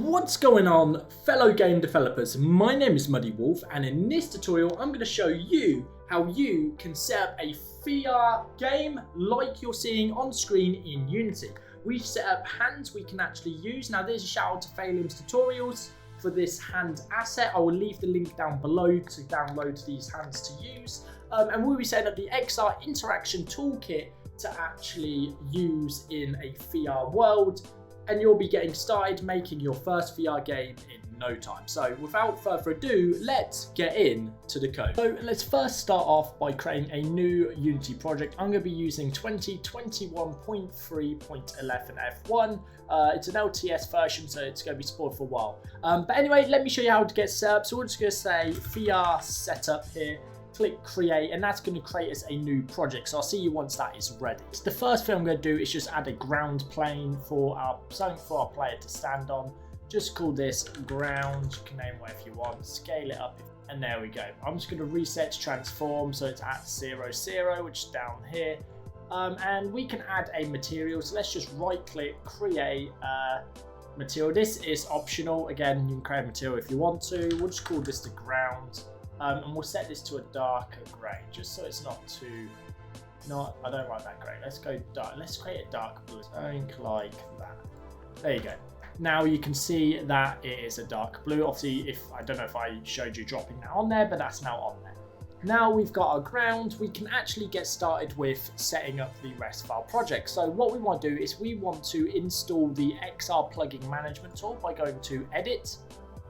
What's going on, fellow game developers? My name is Muddy Wolf, and in this tutorial I'm going to show you how you can set up a VR game like you're seeing on screen in Unity. We've set up hands we can actually use. Now there's a shout out to Valems Tutorials for this hand asset. I will leave the link down below to download these hands to use. And we'll be setting up the XR Interaction Toolkit to actually use in a VR world. And you'll be getting started making your first VR game in no time. So without further ado, let's get into the code. So let's first start off by creating a new Unity project. I'm going to be using 2021.3.11 F1. It's an LTS version, so it's going to be supported for a while. But anyway, let me show you how to get set up. So we're just going to say VR setup here. Click create, and that's going to create us a new project. So I'll see you once that is ready. So the first thing I'm going to do is just add a ground plane for something for our player to stand on. Just call this ground. You can name whatever you want. Scale it up, and there we go. I'm just going to reset transform so it's at 0, 0, which is down here. And we can add a material. So let's just right click, create material. This is optional. Again, you can create a material if you want to. We'll just call this the ground. And we'll set this to a darker grey, just so it's not too, I don't like that grey. Let's go dark, let's create a dark blue, something like that. There you go. Now you can see that it is a dark blue. Obviously, I don't know if I showed you dropping that on there, but that's now on there. Now we've got our ground, we can actually get started with setting up the rest of our project. So what we want to do is we want to install the XR plugin management tool by going to Edit,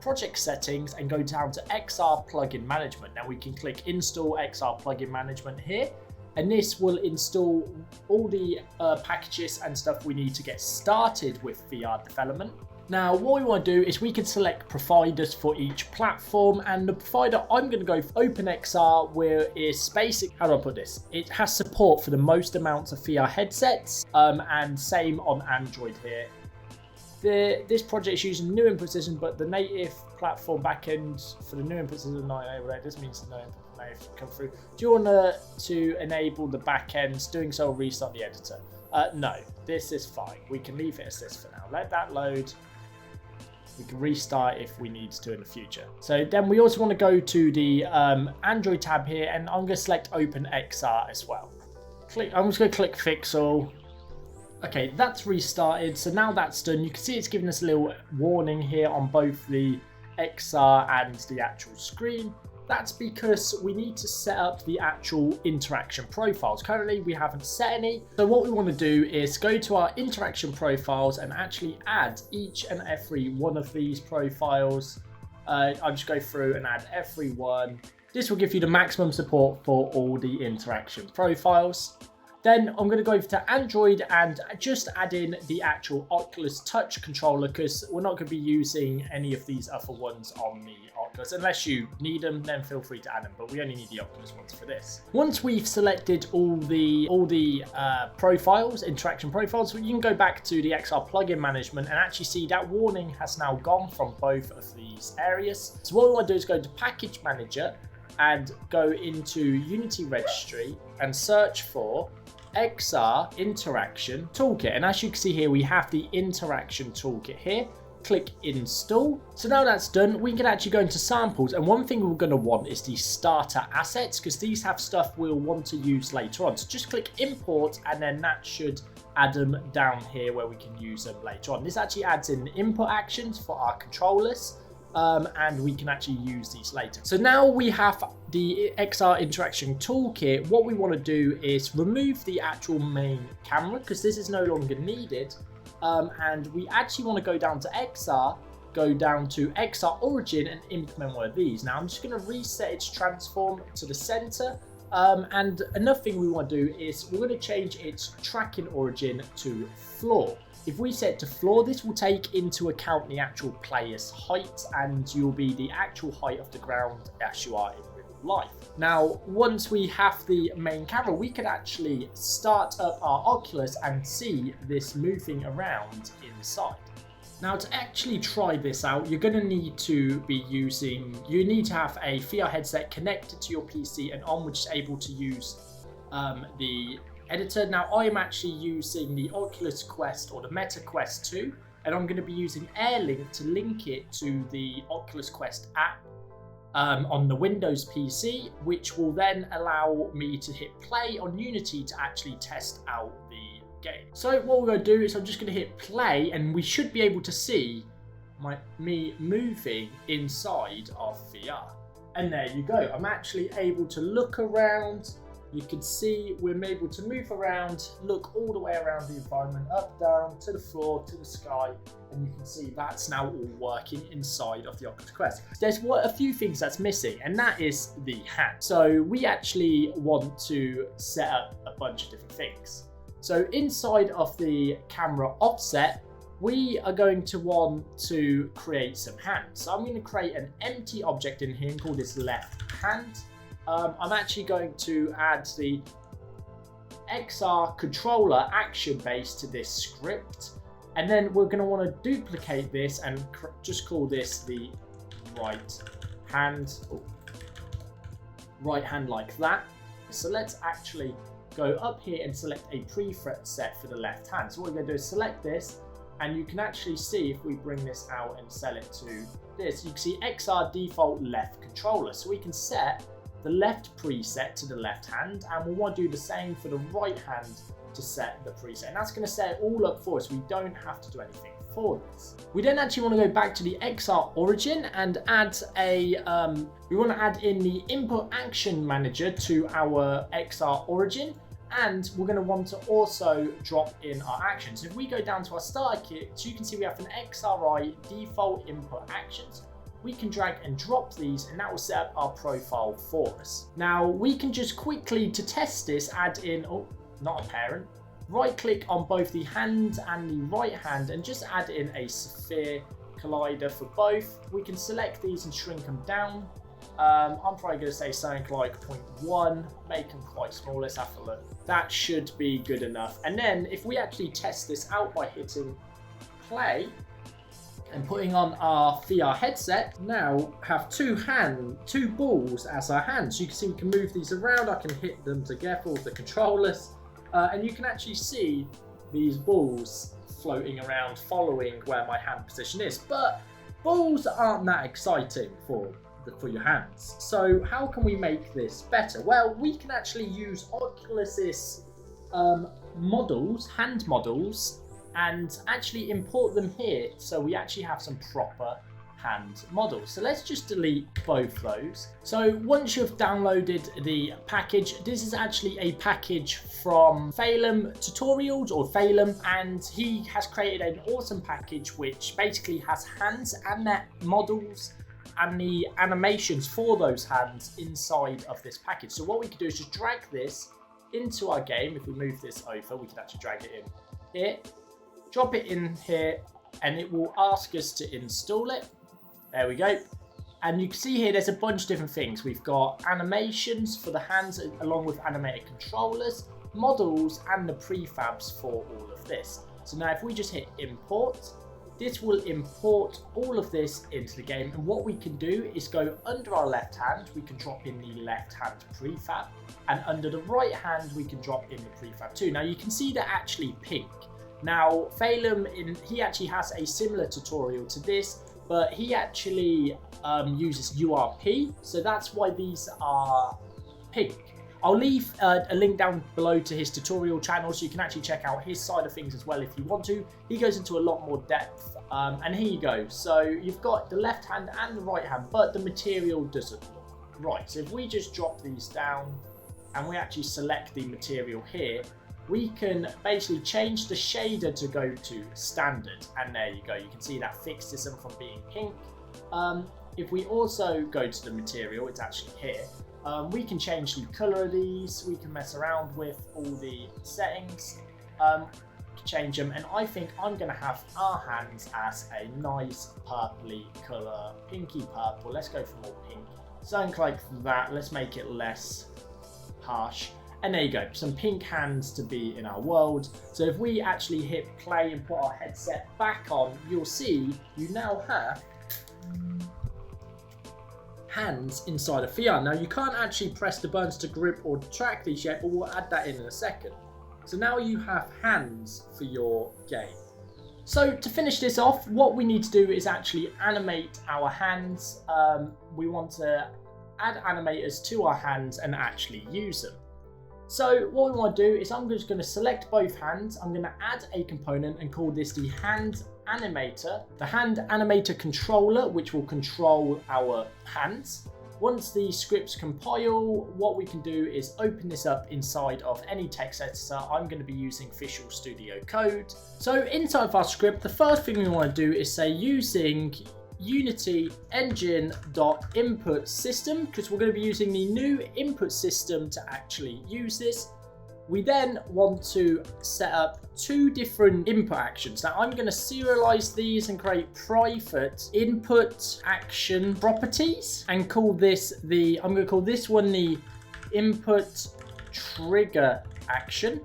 Project Settings, and go down to XR Plugin Management. Now we can click Install XR Plugin Management here, and this will install all the packages and stuff we need to get started with VR development. Now what we want to do is we can select providers for each platform, and the provider I'm going to go for OpenXR, where is basic. How do I put this? It has support for the most amounts of VR headsets, and same on Android here. This project is using new input system, but the native platform backend for the new input system is not enabled. This means the no input native come through. Do you want to enable the backends? Doing so will restart the editor. No, this is fine. We can leave it as this for now. Let that load. We can restart if we need to in the future. So then we also want to go to the Android tab here, and I'm going to select OpenXR as well. I'm just going to click Fix All. Okay, that's restarted. So now that's done, you can see it's giving us a little warning here on both the XR and the actual screen. That's because we need to set up the actual interaction profiles. Currently, we haven't set any. So what we want to do is go to our interaction profiles and actually add each and every one of these profiles. I'll just go through and add every one. This will give you the maximum support for all the interaction profiles. Then I'm going to go to Android and just add in the actual Oculus Touch controller, because we're not going to be using any of these other ones on the Oculus. Unless you need them, then feel free to add them, but we only need the Oculus ones for this. Once we've selected all the profiles, interaction profiles, you can go back to the XR plugin management and actually see that warning has now gone from both of these areas. So what we want to do is go to Package Manager and go into Unity Registry and search for XR Interaction Toolkit, and as you can see here we have the Interaction Toolkit here. Click Install. So now that's done, we can actually go into samples, and one thing we're going to want is the starter assets, because these have stuff we'll want to use later on. So just click Import, and then that should add them down here where we can use them later on. This actually adds in input actions for our controllers. And we can actually use these later. So now we have the XR Interaction Toolkit. What we want to do is remove the actual main camera, because this is no longer needed. And we actually want to go down to XR, go down to XR Origin and implement one of these. Now I'm just going to reset its transform to the center. And another thing we want to do is we're going to change its tracking origin to floor. If we set to floor, this will take into account the actual player's height, and you'll be the actual height of the ground as you are in real life. Now, once we have the main camera, we can actually start up our Oculus and see this moving around inside. Now, to actually try this out, you're going to need to have a VR headset connected to your PC and on, which is able to use the editor. Now, I am actually using the Oculus Quest or the Meta Quest 2. and I'm going to be using Airlink to link it to the Oculus Quest app on the Windows PC, which will then allow me to hit play on Unity to actually test out the game. So what we're going to do is I'm just going to hit play, and we should be able to see me moving inside of VR. And there you go. I'm actually able to look around. You can see we're able to move around, look all the way around the environment, up, down, to the floor, to the sky, and you can see that's now all working inside of the Oculus Quest. There's a few things that's missing, and that is the hand. So we actually want to set up a bunch of different things. So inside of the camera offset, we are going to want to create some hands. So I'm going to create an empty object in here and call this left hand. I'm actually going to add the XR controller action base to this script, and then we're going to want to duplicate this and just call this the right hand like that. So let's actually go up here and select a preset set for the left hand. So what we're going to do is select this, and you can actually see if we bring this out and set it to this, you can see XR default left controller. So we can set the left preset to the left hand, and we'll want to do the same for the right hand to set the preset, and that's going to set it all up for us. We don't have to do anything for this. We then actually want to go back to the XR origin and add we want to add in the input action manager to our XR origin, and we're going to want to also drop in our actions. So if we go down to our starter kit, so you can see we have an XRI default input actions. We can drag and drop these, and that will set up our profile for us. Now we can just quickly, to test this, add in, not a parent, right click on both the hand and the right hand and just add in a sphere collider for both. We can select these and shrink them down. I'm probably going to say something like 0.1, make them quite small. Let's have a look. That should be good enough. And then if we actually test this out by hitting play and putting on our VR headset, now have two balls as our hands. You can see we can move these around. I can hit them together with the controllers, and you can actually see these balls floating around following where my hand position is. But balls aren't that exciting for your hands. So how can we make this better? Well, we can actually use Oculus's models, hand models, and actually import them here, so we actually have some proper hand models. So let's just delete both those. So once you've downloaded the package, this is actually a package from Valems Tutorials, or Valem, and he has created an awesome package which basically has hands and their models and the animations for those hands inside of this package. So what we can do is just drag this into our game. If we move this over, we can actually drag it in here, drop it in here, and it will ask us to install it. There we go. And you can see here there's a bunch of different things. We've got animations for the hands along with animated controllers, models, and the prefabs for all of this. So now if we just hit import, this will import all of this into the game, and what we can do is go under our left hand, we can drop in the left hand prefab, and under the right hand we can drop in the prefab too. Now you can see they're actually pink. Now Valem, he actually has a similar tutorial to this, but he actually uses URP, so that's why these are pink. I'll leave a link down below to his tutorial channel, so you can actually check out his side of things as well if you want to. He goes into a lot more depth, and here you go. So you've got the left hand and the right hand, but the material doesn't look right. So if we just drop these down and we actually select the material here, we can basically change the shader to go to standard, and there you go. You can see that fixes them from being pink. If we also go to the material, it's actually here. We can change the color of these, we can mess around with all the settings, change them, and I think I'm going to have our hands as a nice purpley color, pinky purple. Let's go for more pink, something like that. Let's make it less harsh, and there you go, some pink hands to be in our world. So if we actually hit play and put our headset back on, you'll see you now have hands inside of VR. Now you can't actually press the buttons to grip or track these yet, but we'll add that in a second. So now you have hands for your game. So to finish this off, what we need to do is actually animate our hands. We want to add animators to our hands and actually use them. So what we want to do is I'm just going to select both hands. I'm going to add a component and call this the hand animator, the hand animator controller, which will control our hands. Once the scripts compile, what we can do is open this up inside of any text editor. I'm going to be using Visual Studio Code. So inside of our script, the first thing we want to do is say using Unity engine.input system, because we're going to be using the new input system to actually use this. We then want to set up two different input actions. Now I'm going to serialize these and create private input action properties and call this I'm going to call this one the input trigger action.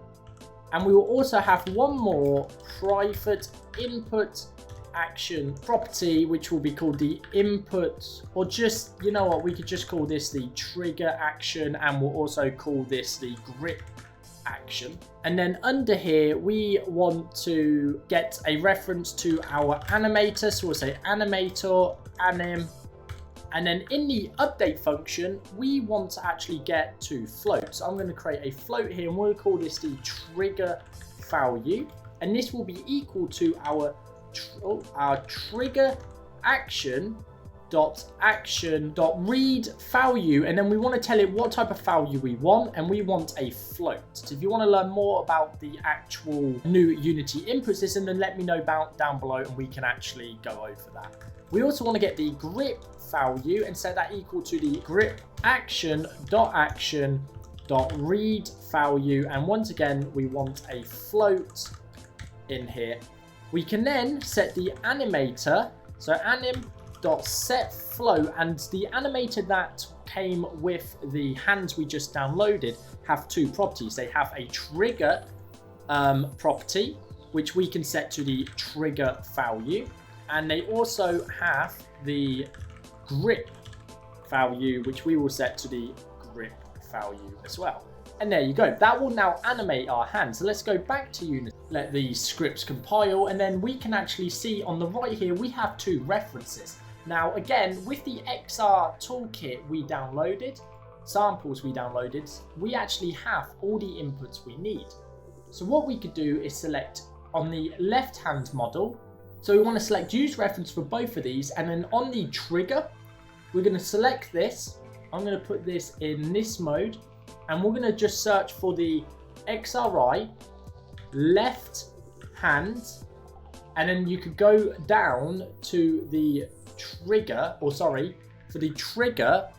And we will also have one more private input action property, which will be called the input, or just, you know what, we could just call this the trigger action, and we'll also call this the grip action. And then under here we want to get a reference to our animator, so we'll say animator anim, and then in the update function we want to actually get to float. So I'm going to create a float here and we'll call this the trigger value, and this will be equal to our trigger action dot read value, and then we want to tell it what type of value we want, and we want a float. So if you want to learn more about the actual new Unity input system, then let me know down below and we can actually go over that. We also want to get the grip value and set that equal to the grip action dot read value, and once again we want a float in here. We can then set the animator, so anim.set float, and the animator that came with the hands we just downloaded have two properties. They have a trigger property, which we can set to the trigger value, and they also have the grip value, which we will set to the grip value as well. And there you go, that will now animate our hands. So let's go back to Unity, let the scripts compile, and then we can actually see on the right here we have two references. Now again, with the XR toolkit we downloaded, samples we downloaded, we actually have all the inputs we need. So what we could do is select on the left hand model, so we want to select use reference for both of these, and then on the trigger we're going to select this. I'm going to put this in this mode, and we're going to just search for the XRI left hand, and then you could go down to the trigger, or sorry, for the trigger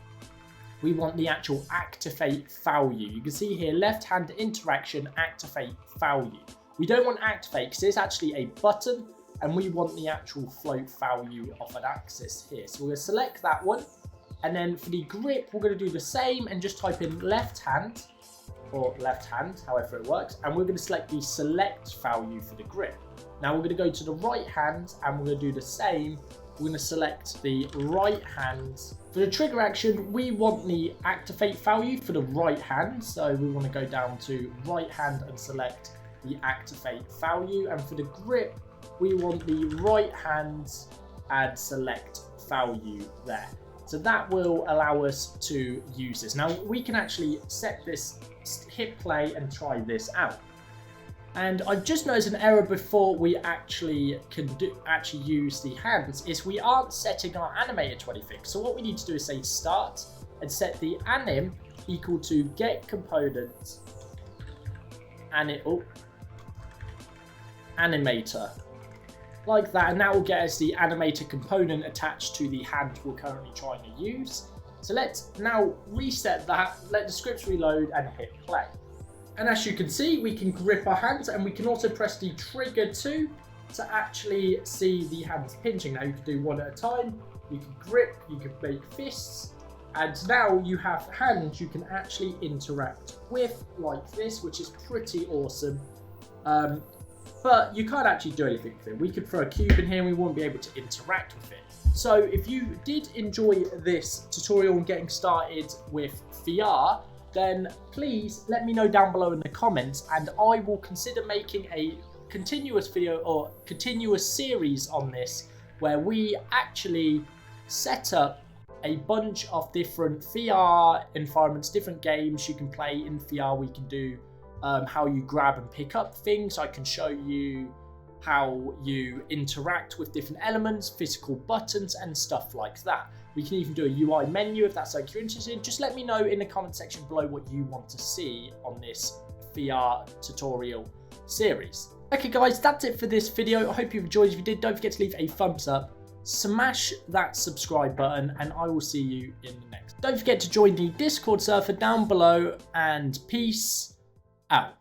we want the actual activate value. You can see here left hand interaction activate value. We don't want activate because it's actually a button, and we want the actual float value of an axis here. So we're going to select that one. And then for the grip, we're going to do the same and just type in left hand, or left hand, however it works. And we're going to select the select value for the grip. Now we're going to go to the right hand and we're going to do the same. We're going to select the right hand. For the trigger action, we want the activate value for the right hand. So we want to go down to right hand and select the activate value. And for the grip, we want the right hand and select value there. So that will allow us to use this. Now we can actually set this, hit play and try this out. And I've just noticed an error before we actually can use the hands, is we aren't setting our animator to anything. So what we need to do is say start and set the anim equal to get component animator. Like that, and that will get us the animator component attached to the hand we're currently trying to use. So let's now reset that, let the scripts reload and hit play. And as you can see, we can grip our hands, and we can also press the trigger 2 to actually see the hands pinching. Now you can do one at a time, you can grip, you can make fists, and now you have hands you can actually interact with like this, which is pretty awesome. But you can't actually do anything with it. We could throw a cube in here and we won't be able to interact with it. So if you did enjoy this tutorial and getting started with VR, then please let me know down below in the comments, and I will consider making a continuous video or continuous series on this where we actually set up a bunch of different VR environments, different games you can play in VR. We can do how you grab and pick up things. I can show you how you interact with different elements, physical buttons and stuff like that. We can even do a UI menu if that's something you're interested in. Just let me know in the comment section below what you want to see on this VR tutorial series. Okay guys, that's it for this video. I hope you've enjoyed. If you did, don't forget to leave a thumbs up, smash that subscribe button, and I will see you in the next. Don't forget to join the Discord server down below, and peace out.